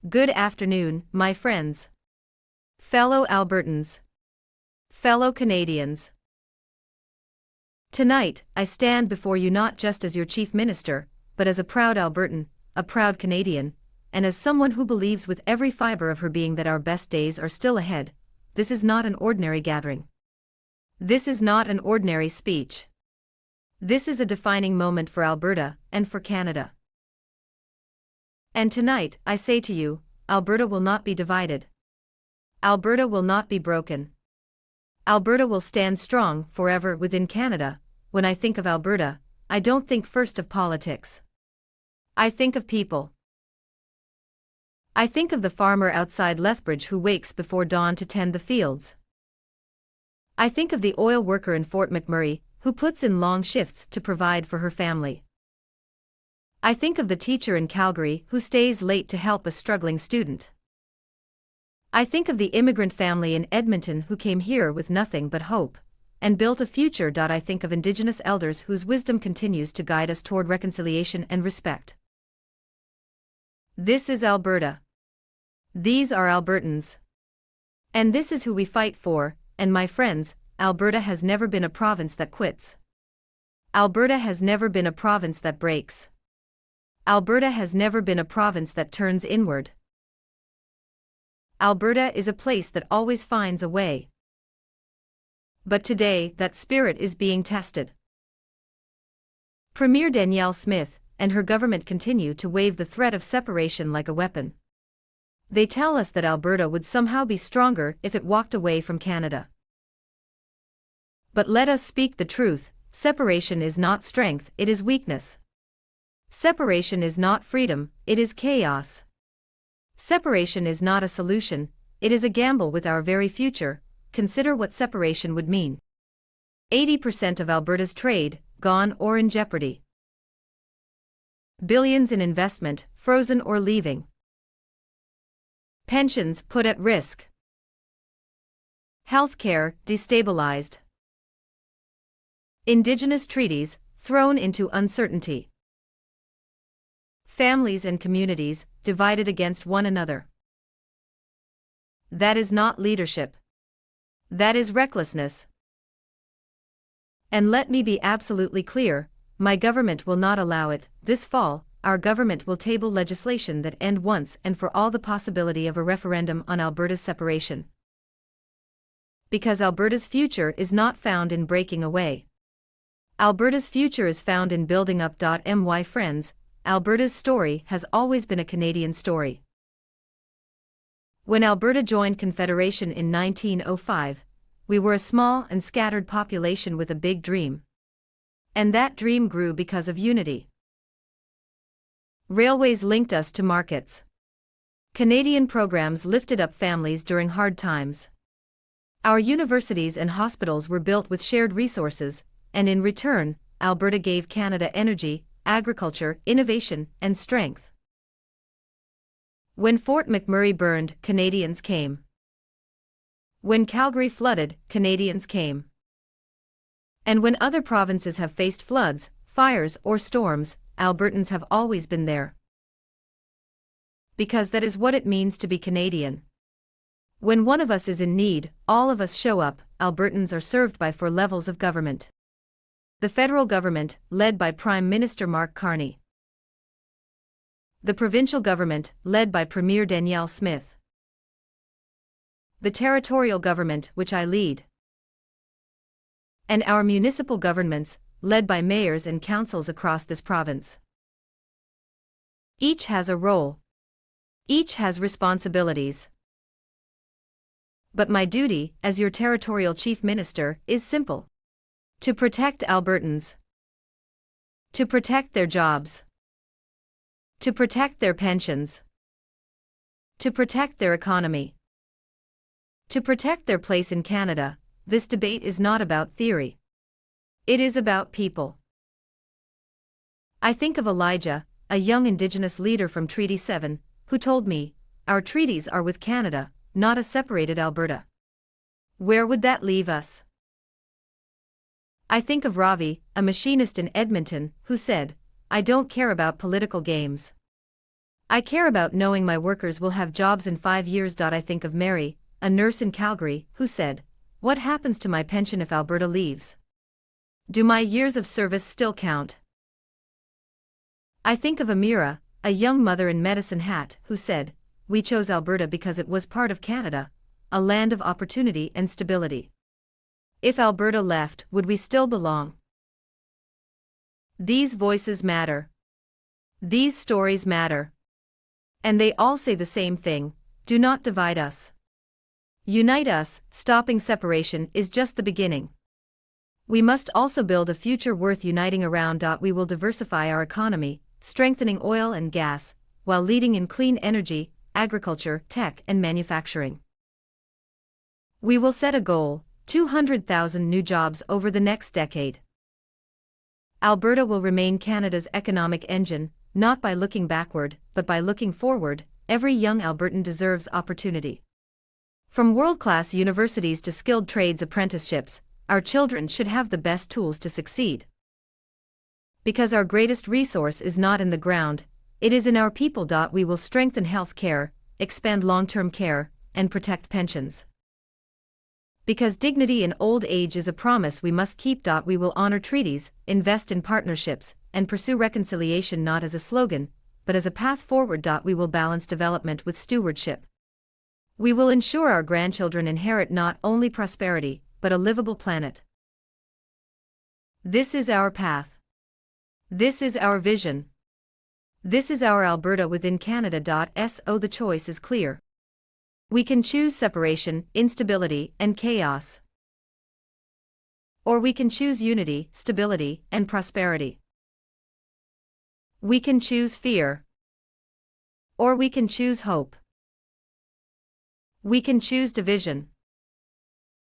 Good afternoon, my friends. Fellow Albertans. Fellow Canadians. Tonight, I stand before you not just as your Chief Minister, but as a proud Albertan, a proud Canadian, and as someone who believes with every fiber of her being that our best days are still ahead. This is not an ordinary gathering. This is not an ordinary speech. This is a defining moment for Alberta, and for Canada. And tonight, I say to you, Alberta will not be divided. Alberta will not be broken. Alberta will stand strong forever within Canada. When I think of Alberta, I don't think first of politics. I think of people. I think of the farmer outside Lethbridge who wakes before dawn to tend the fields. I think of the oil worker in Fort McMurray who puts in long shifts to provide for her family. I think of the teacher in Calgary who stays late to help a struggling student. I think of the immigrant family in Edmonton who came here with nothing but hope, and built a future. I think of Indigenous elders whose wisdom continues to guide us toward reconciliation and respect. This is Alberta. These are Albertans. And this is who we fight for, and my friends, Alberta has never been a province that quits. Alberta has never been a province that breaks. Alberta has never been a province that turns inward. Alberta is a place that always finds a way. But today, that spirit is being tested. Premier Danielle Smith and her government continue to wave the threat of separation like a weapon. They tell us that Alberta would somehow be stronger if it walked away from Canada. But let us speak the truth, separation is not strength, it is weakness. Separation is not freedom, it is chaos. Separation is not a solution, it is a gamble with our very future. Consider what separation would mean. 80% of Alberta's trade, gone or in jeopardy. Billions in investment, frozen or leaving. Pensions put at risk. Healthcare destabilized. Indigenous treaties thrown into uncertainty. Families and communities divided against one another. That is not leadership. That is recklessness. And let me be absolutely clear, my government will not allow it. This fall, our government will table legislation that end once and for all the possibility of a referendum on Alberta's separation. Because Alberta's future is not found in breaking away. Alberta's future is found in building up. My friends, Alberta's story has always been a Canadian story. When Alberta joined Confederation in 1905, we were a small and scattered population with a big dream. And that dream grew because of unity. Railways linked us to markets. Canadian programs lifted up families during hard times. Our universities and hospitals were built with shared resources, and in return, Alberta gave Canada energy, agriculture, innovation, and strength. When Fort McMurray burned, Canadians came. When Calgary flooded, Canadians came. And when other provinces have faced floods, fires, or storms, Albertans have always been there. Because that is what it means to be Canadian. When one of us is in need, all of us show up. Albertans are served by 4 levels of government. The federal government, led by Prime Minister Mark Carney. The provincial government, led by Premier Danielle Smith. The territorial government, which I lead. And our municipal governments, led by mayors and councils across this province. Each has a role. Each has responsibilities. But my duty, as your territorial chief minister, is simple. To protect Albertans. To protect their jobs. To protect their pensions. To protect their economy. To protect their place in Canada. This debate is not about theory. It is about people. I think of Elijah, a young Indigenous leader from Treaty 7, who told me, our treaties are with Canada, not a separated Alberta. Where would that leave us? I think of Ravi, a machinist in Edmonton, who said, I don't care about political games. I care about knowing my workers will have jobs in 5 years. I think of Mary, a nurse in Calgary, who said, "What happens to my pension if Alberta leaves? Do my years of service still count?" I think of Amira, a young mother in Medicine Hat, who said, "We chose Alberta because it was part of Canada, a land of opportunity and stability. If Alberta left, would we still belong?" These voices matter. These stories matter. And they all say the same thing: do not divide us. Unite us. Stopping separation is just the beginning. We must also build a future worth uniting around. We will diversify our economy, strengthening oil and gas, while leading in clean energy, agriculture, tech, and manufacturing. We will set a goal: 200,000 new jobs over the next decade. Alberta will remain Canada's economic engine, not by looking backward, but by looking forward. Every young Albertan deserves opportunity. From world-class universities to skilled trades apprenticeships, our children should have the best tools to succeed. Because our greatest resource is not in the ground, it is in our people. We will strengthen health care, expand long-term care, and protect pensions. Because dignity in old age is a promise we must keep. We will honor treaties, invest in partnerships, and pursue reconciliation not as a slogan, but as a path forward. We will balance development with stewardship. We will ensure our grandchildren inherit not only prosperity, but a livable planet. This is our path. This is our vision. This is our Alberta within Canada. So the choice is clear. We can choose separation, instability, and chaos. Or we can choose unity, stability, and prosperity. We can choose fear. Or we can choose hope. We can choose division.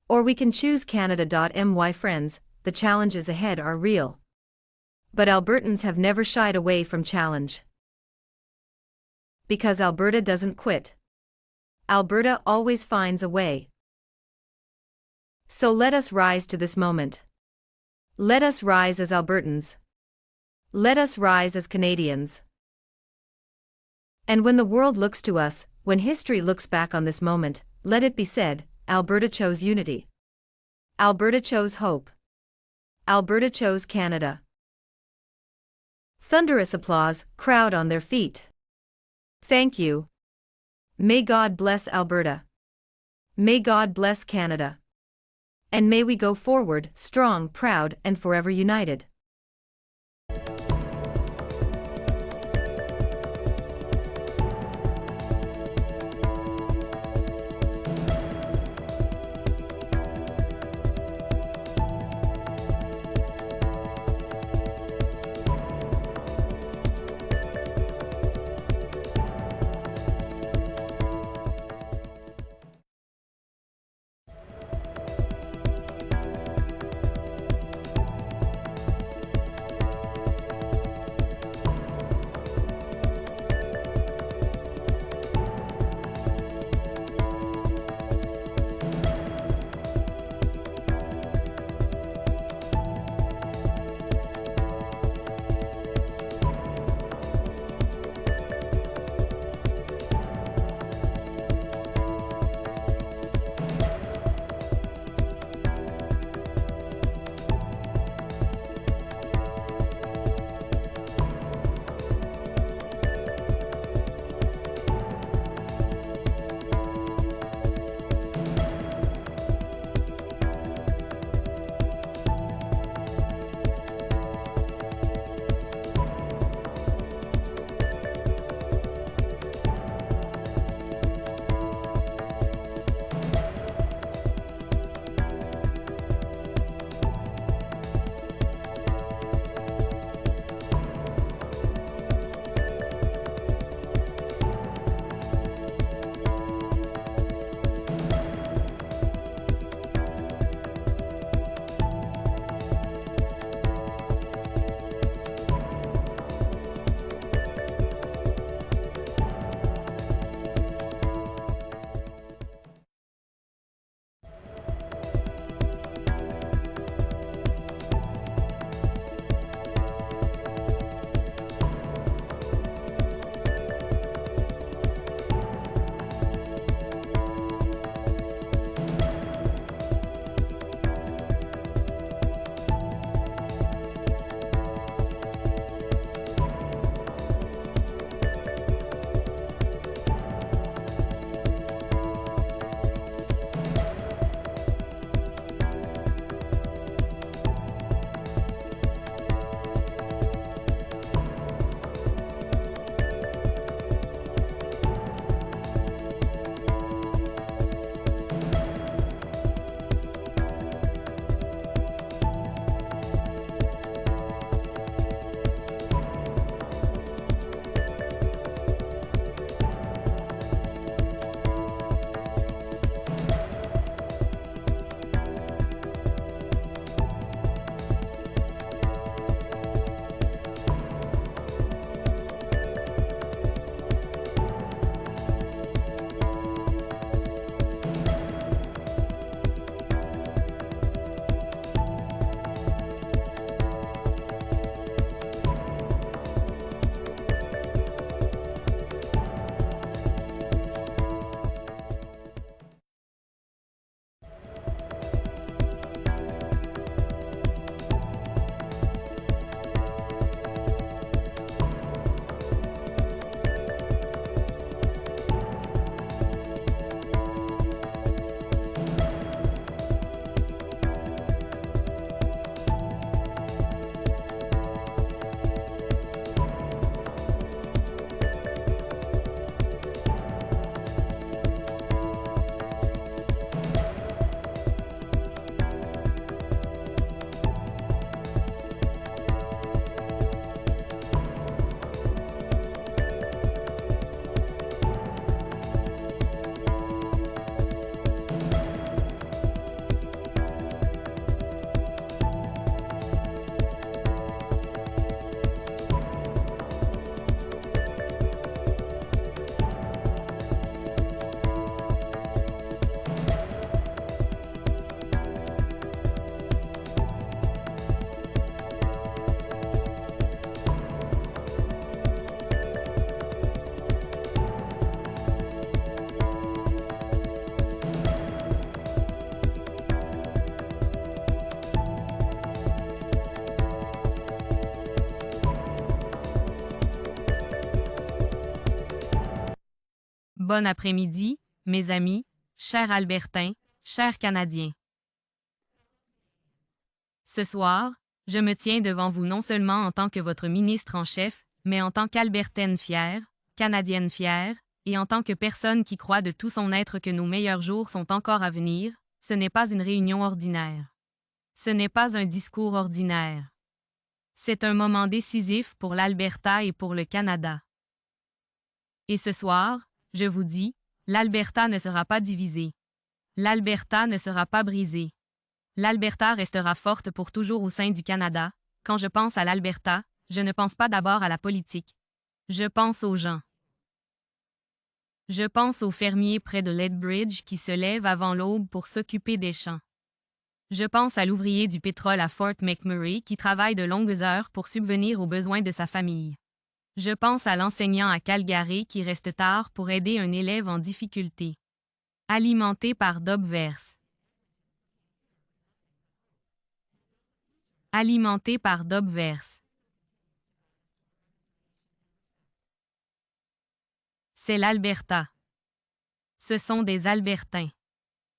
Or we can choose Canada. My friends, the challenges ahead are real. But Albertans have never shied away from challenge. Because Alberta doesn't quit. Alberta always finds a way. So let us rise to this moment. Let us rise as Albertans. Let us rise as Canadians. And when the world looks to us, when history looks back on this moment, let it be said, Alberta chose unity. Alberta chose hope. Alberta chose Canada. Thunderous applause, crowd on their feet. Thank you. May God bless Alberta. May God bless Canada. And may we go forward, strong, proud, and forever united. Bon après-midi, mes amis, chers Albertains, chers Canadiens. Ce soir, je me tiens devant vous non seulement en tant que votre ministre en chef, mais en tant qu'Albertaine fière, Canadienne fière, et en tant que personne qui croit de tout son être que nos meilleurs jours sont encore à venir. Ce n'est pas une réunion ordinaire. Ce n'est pas un discours ordinaire. C'est un moment décisif pour l'Alberta et pour le Canada. Et ce soir, je vous dis, l'Alberta ne sera pas divisée. L'Alberta ne sera pas brisée. L'Alberta restera forte pour toujours au sein du Canada. Quand je pense à l'Alberta, je ne pense pas d'abord à la politique. Je pense aux gens. Je pense aux fermiers près de Lethbridge qui se lèvent avant l'aube pour s'occuper des champs. Je pense à l'ouvrier du pétrole à Fort McMurray qui travaille de longues heures pour subvenir aux besoins de sa famille. Je pense à l'enseignant à Calgary qui reste tard pour aider un élève en difficulté. Alimenté par Dobverse. Alimenté par Dobverse. C'est l'Alberta. Ce sont des Albertains.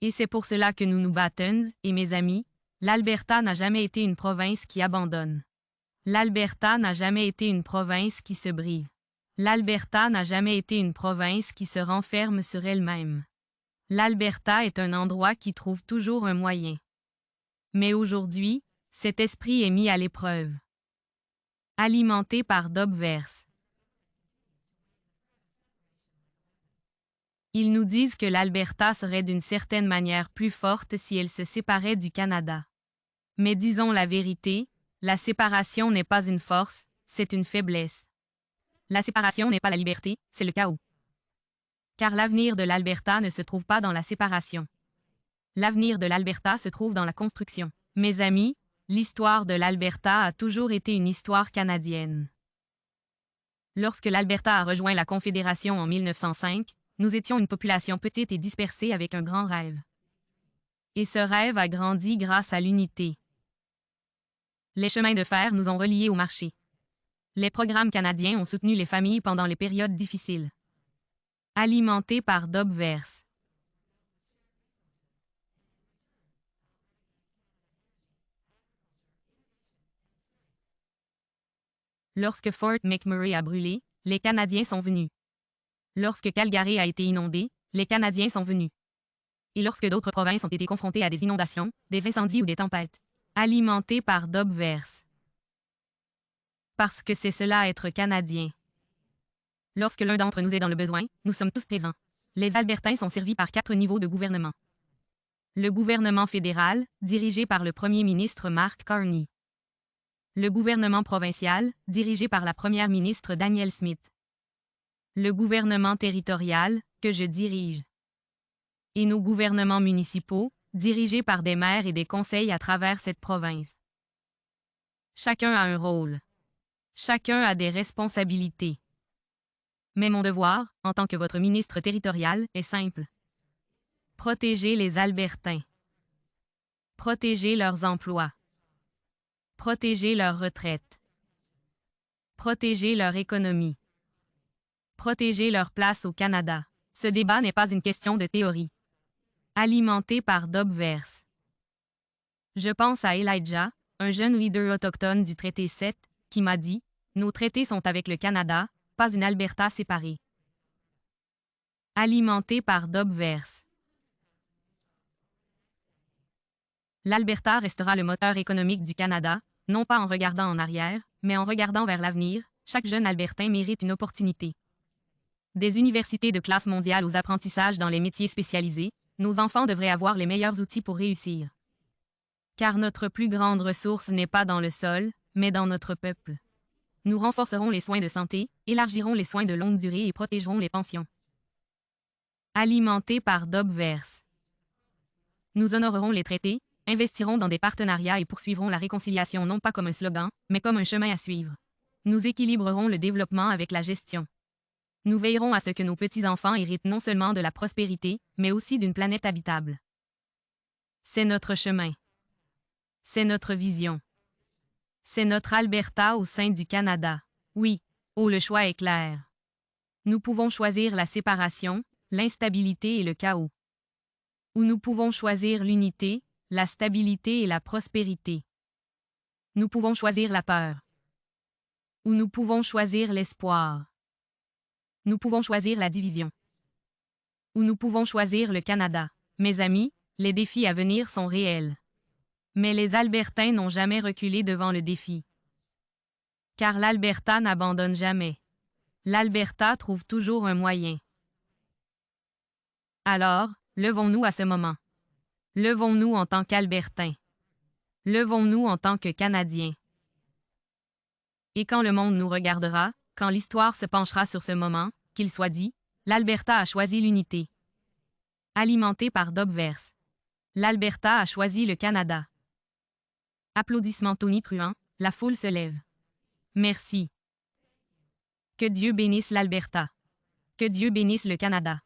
Et c'est pour cela que nous nous battons, et mes amis, l'Alberta n'a jamais été une province qui abandonne. L'Alberta n'a jamais été une province qui se brille. L'Alberta n'a jamais été une province qui se renferme sur elle-même. L'Alberta est un endroit qui trouve toujours un moyen. Mais aujourd'hui, cet esprit est mis à l'épreuve. Alimenté par Dobverse. Ils nous disent que l'Alberta serait d'une certaine manière plus forte si elle se séparait du Canada. Mais disons la vérité, la séparation n'est pas une force, c'est une faiblesse. La séparation n'est pas la liberté, c'est le chaos. Car l'avenir de l'Alberta ne se trouve pas dans la séparation. L'avenir de l'Alberta se trouve dans la construction. Mes amis, l'histoire de l'Alberta a toujours été une histoire canadienne. Lorsque l'Alberta a rejoint la Confédération en 1905, nous étions une population petite et dispersée avec un grand rêve. Et ce rêve a grandi grâce à l'unité. Les chemins de fer nous ont reliés au marché. Les programmes canadiens ont soutenu les familles pendant les périodes difficiles. Alimenté par Dobverse. Lorsque Fort McMurray a brûlé, les Canadiens sont venus. Lorsque Calgary a été inondé, les Canadiens sont venus. Et lorsque d'autres provinces ont été confrontées à des inondations, des incendies ou des tempêtes. Alimenté par Dobverse. Parce que c'est cela être Canadien. Lorsque l'un d'entre nous est dans le besoin, nous sommes tous présents. Les Albertains sont servis par 4 niveaux de gouvernement. Le gouvernement fédéral, dirigé par le premier ministre Mark Carney. Le gouvernement provincial, dirigé par la première ministre Danielle Smith. Le gouvernement territorial, que je dirige. Et nos gouvernements municipaux, dirigés par des maires et des conseils à travers cette province. Chacun a un rôle. Chacun a des responsabilités. Mais mon devoir, en tant que votre ministre territorial, est simple. Protéger les Albertains. Protéger leurs emplois. Protéger leur retraite. Protéger leur économie. Protéger leur place au Canada. Ce débat n'est pas une question de théorie. Alimenté par Dobverse. Je pense à Elijah, un jeune leader autochtone du traité 7, qui m'a dit « Nos traités sont avec le Canada, pas une Alberta séparée. » Alimenté par Dobverse. L'Alberta restera le moteur économique du Canada, non pas en regardant en arrière, mais en regardant vers l'avenir. Chaque jeune Albertain mérite une opportunité. Des universités de classe mondiale aux apprentissages dans les métiers spécialisés, nos enfants devraient avoir les meilleurs outils pour réussir. Car notre plus grande ressource n'est pas dans le sol, mais dans notre peuple. Nous renforcerons les soins de santé, élargirons les soins de longue durée et protégerons les pensions. Alimenté par Dobverse. Nous honorerons les traités, investirons dans des partenariats et poursuivrons la réconciliation non pas comme un slogan, mais comme un chemin à suivre. Nous équilibrerons le développement avec la gestion. Nous veillerons à ce que nos petits-enfants héritent non seulement de la prospérité, mais aussi d'une planète habitable. C'est notre chemin. C'est notre vision. C'est notre Alberta au sein du Canada. Oui, le choix est clair. Nous pouvons choisir la séparation, l'instabilité et le chaos. Où nous pouvons choisir l'unité, la stabilité et la prospérité. Nous pouvons choisir la peur. Où nous pouvons choisir l'espoir. Nous pouvons choisir la division. Où nous pouvons choisir le Canada. Mes amis, les défis à venir sont réels. Mais les Albertains n'ont jamais reculé devant le défi. Car l'Alberta n'abandonne jamais. L'Alberta trouve toujours un moyen. Alors, levons-nous à ce moment. Levons-nous en tant qu'Albertains. Levons-nous en tant que Canadiens. Et quand le monde nous regardera, quand l'histoire se penchera sur ce moment, qu'il soit dit, l'Alberta a choisi l'unité. Alimenté par Dobverse. L'Alberta a choisi le Canada. Applaudissements tonitruants, la foule se lève. Merci. Que Dieu bénisse l'Alberta. Que Dieu bénisse le Canada.